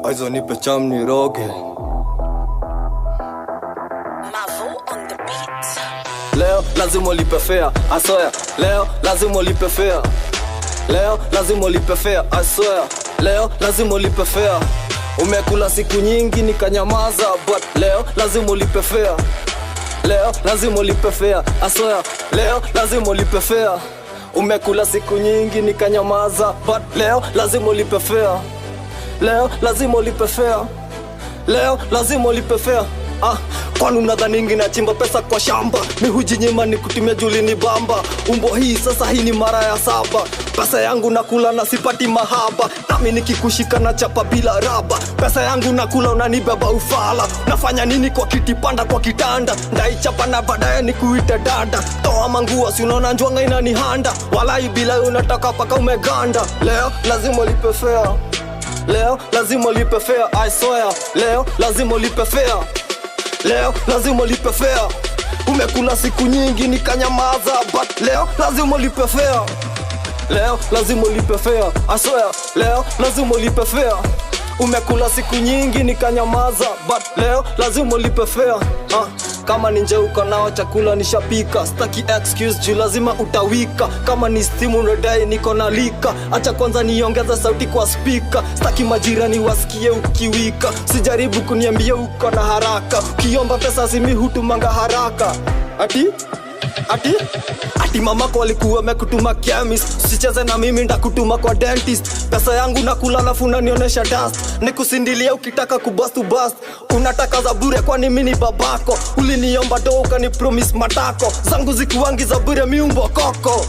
Aizo nipe cham niroge. Mavo on the beat. Leo lazima ulipe fare, I swear. Leo lazima ulipe fare. Leo lazima ulipe fare, I swear. Leo lazima ulipe fare. Umekula siku nyingi nikanyamaza, but leo lazima ulipe fare. Leo lazima ulipe fare, I swear. Leo lazima ulipe fare. Umekula siku nyingi nikanyamaza, but leo lazima ulipe fare. Leo lazima ulipe fare. Leo lazima ulipe fare. Kwani unadhaningi na chimba pesa kwa shamba? Mi hujinyima ni kutumia juli ni bamba. Umbo hii sasa hii ni mara ya 7. Pesa yangu nakula na sipati mahaba. Nami nikikushika na chapa bila raba. Pesa yangu nakula unanibeba ufala. Nafanya nini kwa kiti panda kwa kitanda? Ndaichapa na baadaye nikuite dada. Toa mangua si unaona njwanga inanihanda. Walai bila unataka paka umeganda. Leo lazima ulipe fare. Leo lazima ulipe fare, I swear. Leo lazima ulipe fare. Leo lazima ulipe fare. Umekula siku nyingi nikanyamaza, but leo lazima ulipe fare. Leo lazima ulipe fare, I swear. Leo lazima ulipe fare. Umekula siku nyingi nikanyamaza, but leo lazima ulipe fare. Kama ni nje uko nao chakula nishapika. Staki excuse juu lazima utawika. Kama ni stimu unadai niko na lika. Acha kwanza niongeza sauti kwa speaker. Staki majirani wasikie ukiwika. Sijaribu kuniambia uko na haraka. Kiomba pesa simi hutumanga haraka. Ati mamako alikuwa mekutuma chemist. Usicheze na mimi ndakutuma kwa dentist. Pesa yangu nakula alafu unanionyesha dust. Nikusindilia ukitaka kubust to bust. Unataka za bure kwani mimi ni babako. Uliniomba do ukanipromise matako. Zangu zikuwangi za bure miumbo koko.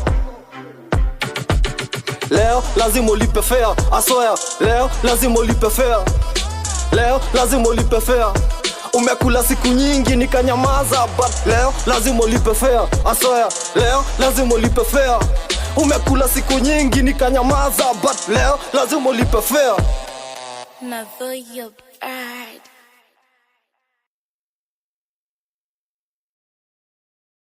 Leo lazima ulipe fare, I swear. Leo lazima ulipe fare. Leo lazima ulipe fare. Umekula siku nyingi nikanyamaza, but leo lazima ulipe fare, I swear. Leo lazima ulipe fare. Umekula siku nyingi nikanyamaza, but leo lazima ulipe fare. Mavo your